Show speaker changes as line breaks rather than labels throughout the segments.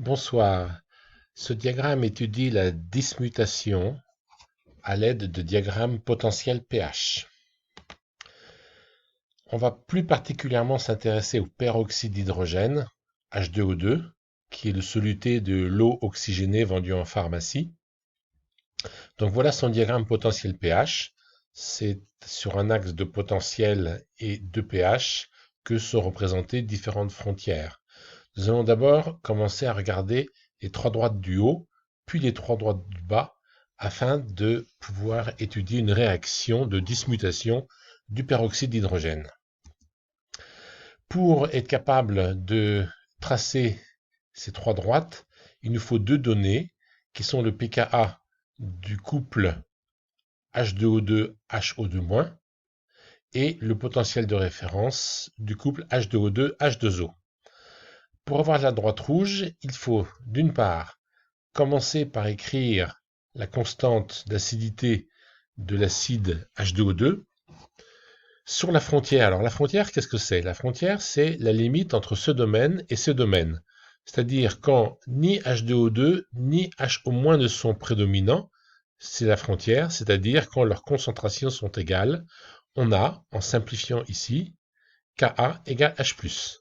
Bonsoir. Ce diagramme étudie la dismutation à l'aide de diagrammes potentiels pH. On va plus particulièrement s'intéresser au peroxyde d'hydrogène, H2O2, qui est le soluté de l'eau oxygénée vendue en pharmacie. Donc voilà son diagramme potentiel pH. C'est sur un axe de potentiel et de pH que sont représentées différentes frontières. Nous allons d'abord commencer à regarder les trois droites du haut, puis les trois droites du bas, afin de pouvoir étudier une réaction de dismutation du peroxyde d'hydrogène. Pour être capable de tracer ces trois droites, il nous faut deux données qui sont le pKa du couple H2O2-HO2- et le potentiel de référence du couple H2O2-H2O. Pour avoir la droite rouge, il faut d'une part commencer par écrire la constante d'acidité de l'acide H2O2 sur la frontière. Alors la frontière, qu'est-ce que c'est? La frontière, c'est la limite entre ce domaine et ce domaine. C'est-à-dire quand ni H2O2 ni HO- ne sont prédominants, c'est la frontière, c'est-à-dire quand leurs concentrations sont égales. On a, en simplifiant ici, Ka égale H+.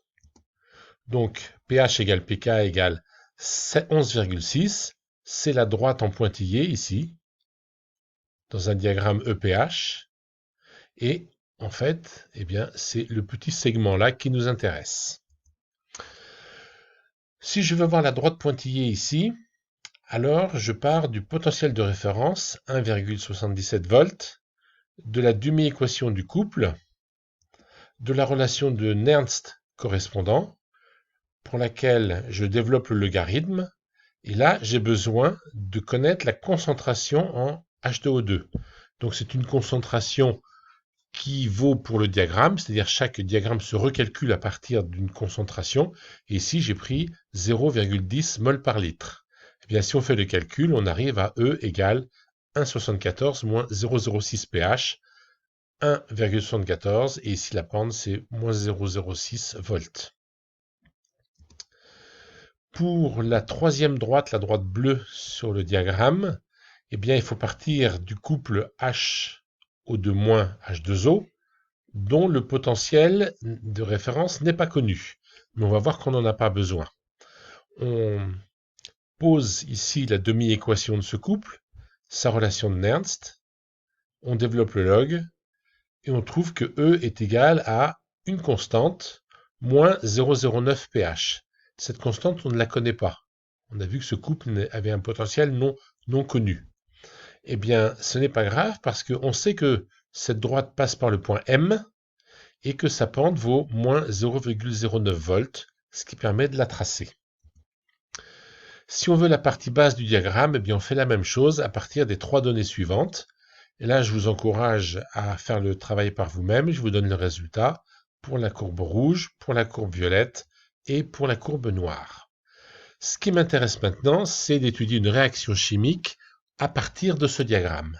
Donc, pH égale pK égale 11,6. C'est la droite en pointillé ici, dans un diagramme EPH. Et en fait, eh bien, c'est le petit segment là qui nous intéresse. Si je veux voir la droite pointillée ici, alors je pars du potentiel de référence, 1,77 volts, de la demi-équation du couple, de la relation de Nernst correspondant, pour laquelle je développe le logarithme. Et là, j'ai besoin de connaître la concentration en H2O2. Donc c'est une concentration qui vaut pour le diagramme, c'est-à-dire chaque diagramme se recalcule à partir d'une concentration. Et ici, j'ai pris 0,10 mol par litre. Et bien, si on fait le calcul, on arrive à E égale 1,74 moins 0,06 pH, 1,74, et ici la pente, c'est moins 0,06 volts. Pour la troisième droite, la droite bleue sur le diagramme, eh bien, il faut partir du couple HO2- H2O, dont le potentiel de référence n'est pas connu. Mais on va voir qu'on n'en a pas besoin. On pose ici la demi-équation de ce couple, sa relation de Nernst, on développe le log, et on trouve que E est égal à une constante, moins 0,09 pH. Cette constante, on ne la connaît pas. On a vu que ce couple avait un potentiel non connu. Eh bien, ce n'est pas grave parce qu'on sait que cette droite passe par le point M et que sa pente vaut moins 0,09 volts, ce qui permet de la tracer. Si on veut la partie basse du diagramme, eh bien on fait la même chose à partir des trois données suivantes. Et là, je vous encourage à faire le travail par vous-même. Je vous donne le résultat pour la courbe rouge, pour la courbe violette et pour la courbe noire. Ce qui m'intéresse maintenant, c'est d'étudier une réaction chimique à partir de ce diagramme.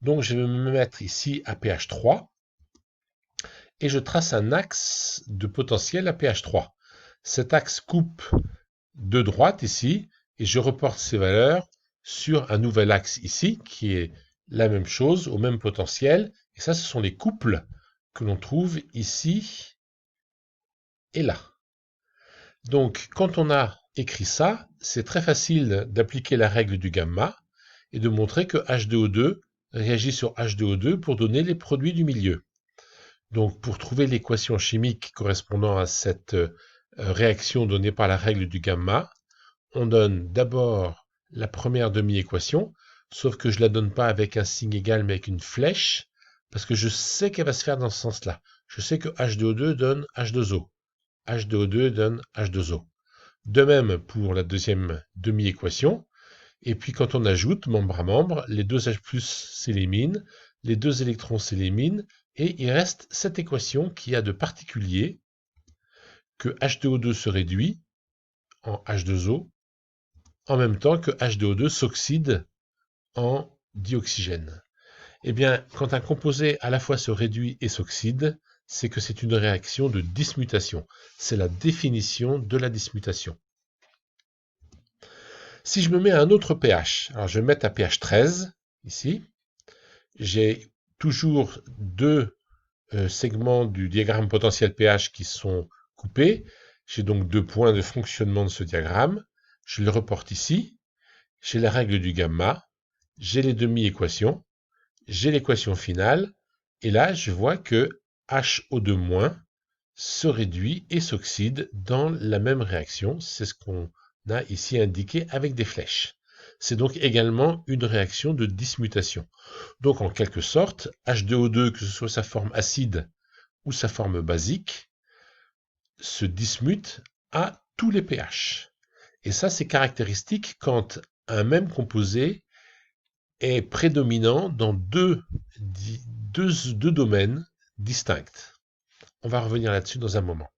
Donc, je vais me mettre ici à pH 3 et je trace un axe de potentiel à pH 3. Cet axe coupe de droite ici et je reporte ces valeurs sur un nouvel axe ici qui est la même chose, au même potentiel. Et ça, ce sont les couples que l'on trouve ici et là. Donc, quand on a écrit ça, c'est très facile d'appliquer la règle du gamma et de montrer que H2O2 réagit sur H2O2 pour donner les produits du milieu. Donc, pour trouver l'équation chimique correspondant à cette réaction donnée par la règle du gamma, on donne d'abord la première demi-équation, sauf que je ne la donne pas avec un signe égal, mais avec une flèche, parce que je sais qu'elle va se faire dans ce sens-là. Je sais que H2O2 donne H2O. H2O2 donne H2O. De même pour la deuxième demi-équation. Et puis quand on ajoute membre à membre, les deux H+ s'éliminent, les deux électrons s'éliminent, et il reste cette équation qui a de particulier que H2O2 se réduit en H2O en même temps que H2O2 s'oxyde en dioxygène. Eh bien, quand un composé à la fois se réduit et s'oxyde, c'est que c'est une réaction de dismutation. C'est la définition de la dismutation. Si je me mets à un autre pH, alors je vais mettre à pH 13, ici, j'ai toujours deux segments du diagramme potentiel pH qui sont coupés. J'ai donc deux points de fonctionnement de ce diagramme. Je le reporte ici. J'ai la règle du gamma. J'ai les demi-équations. J'ai l'équation finale. Et là, je vois que HO2- se réduit et s'oxyde dans la même réaction. C'est ce qu'on a ici indiqué avec des flèches. C'est donc également une réaction de dismutation. Donc en quelque sorte, H2O2, que ce soit sa forme acide ou sa forme basique, se dismute à tous les pH. Et ça, c'est caractéristique quand un même composé est prédominant dans deux domaines distincts. On va revenir là-dessus dans un moment.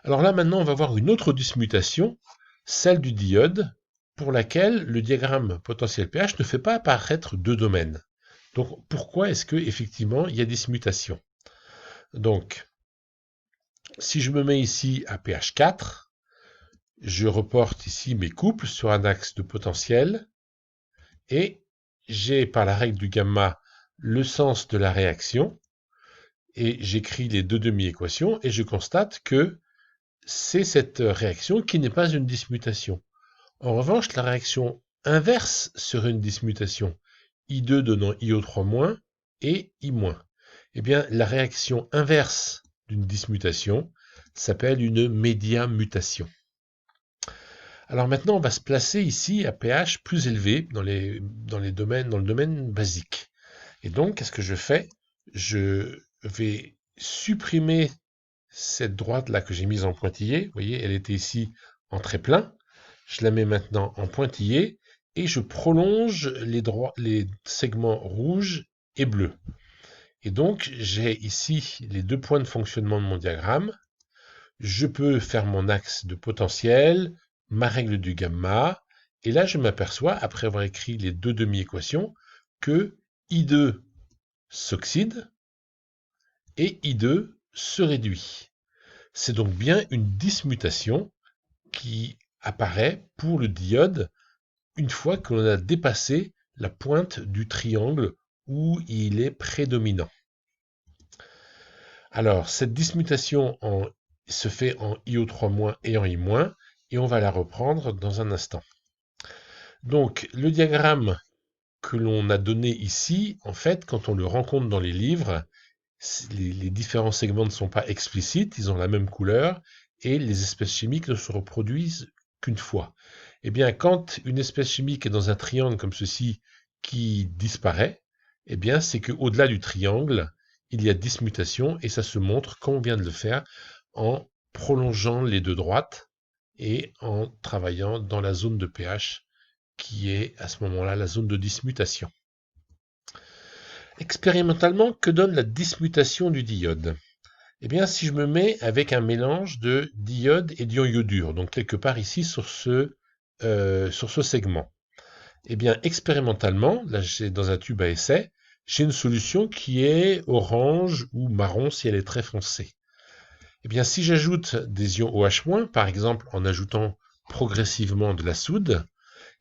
Alors là, maintenant, on va voir une autre dismutation, celle du diode, pour laquelle le diagramme potentiel pH ne fait pas apparaître deux domaines. Donc, pourquoi est-ce qu'effectivement, il y a dismutation? Donc, si je me mets ici à pH 4, je reporte ici mes couples sur un axe de potentiel, et j'ai, par la règle du gamma, le sens de la réaction, et j'écris les deux demi-équations, et je constate que c'est cette réaction qui n'est pas une dismutation. En revanche, la réaction inverse serait une dismutation, I2 donnant IO3- et I-. Eh bien, la réaction inverse d'une dismutation s'appelle une médiamutation. Alors maintenant, on va se placer ici à pH plus élevé dans le domaine basique. Et donc, qu'est-ce que je fais? Je vais supprimer cette droite-là que j'ai mise en pointillé. Vous voyez, elle était ici en trait plein. Je la mets maintenant en pointillé et je prolonge les segments rouges et bleus. Et donc, j'ai ici les deux points de fonctionnement de mon diagramme. Je peux faire mon axe de potentiel, ma règle du gamma, et là, je m'aperçois, après avoir écrit les deux demi-équations, que I2 s'oxyde et I2 se réduit. C'est donc bien une dismutation qui apparaît pour le diode une fois que l'on a dépassé la pointe du triangle où il est prédominant. Alors, cette dismutation se fait en IO3- et en I-, et on va la reprendre dans un instant. Donc, le diagramme que l'on a donné ici, en fait, quand on le rencontre dans les livres, les différents segments ne sont pas explicites, ils ont la même couleur, et les espèces chimiques ne se reproduisent qu'une fois. Eh bien, quand une espèce chimique est dans un triangle comme ceci qui disparaît, eh bien, c'est qu'au-delà du triangle, il y a dismutation, et ça se montre, comme on vient de le faire, en prolongeant les deux droites et en travaillant dans la zone de pH qui est à ce moment-là la zone de dismutation. Expérimentalement, que donne la dismutation du diode? Eh bien, si je me mets avec un mélange de diode et d'ion iodure, donc quelque part ici sur ce segment, eh bien, expérimentalement, là j'ai dans un tube à essai, j'ai une solution qui est orange ou marron si elle est très foncée. Eh bien, si j'ajoute des ions OH-, par exemple en ajoutant progressivement de la soude,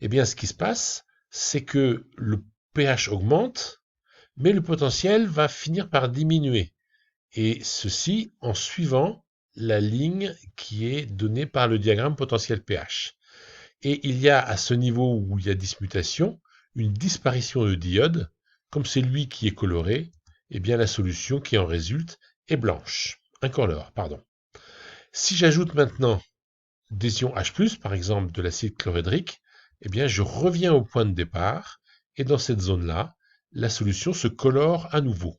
eh bien, ce qui se passe, c'est que le pH augmente, mais le potentiel va finir par diminuer. Et ceci en suivant la ligne qui est donnée par le diagramme potentiel pH. Et il y a à ce niveau où il y a dismutation, une disparition de diode, comme c'est lui qui est coloré, eh bien la solution qui en résulte est blanche, incolore, pardon. Si j'ajoute maintenant des ions H+, par exemple de l'acide chlorhydrique, eh bien je reviens au point de départ, et dans cette zone-là, la solution se colore à nouveau.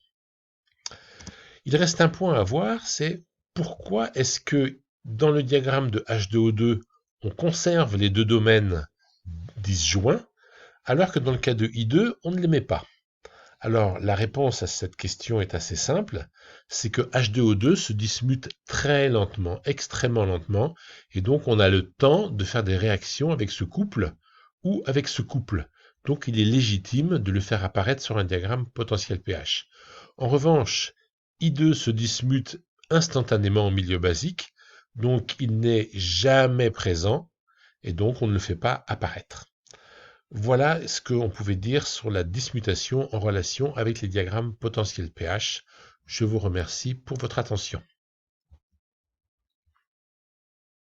Il reste un point à voir, c'est pourquoi est-ce que dans le diagramme de H2O2, on conserve les deux domaines disjoints, alors que dans le cas de I2, on ne les met pas. Alors, la réponse à cette question est assez simple, c'est que H2O2 se dismute très lentement, extrêmement lentement, et donc on a le temps de faire des réactions avec ce couple ou avec ce couple. Donc il est légitime de le faire apparaître sur un diagramme potentiel pH. En revanche, I2 se dismute instantanément en milieu basique, donc il n'est jamais présent, et donc on ne le fait pas apparaître. Voilà ce qu'on pouvait dire sur la dismutation en relation avec les diagrammes potentiels pH. Je vous remercie pour votre attention.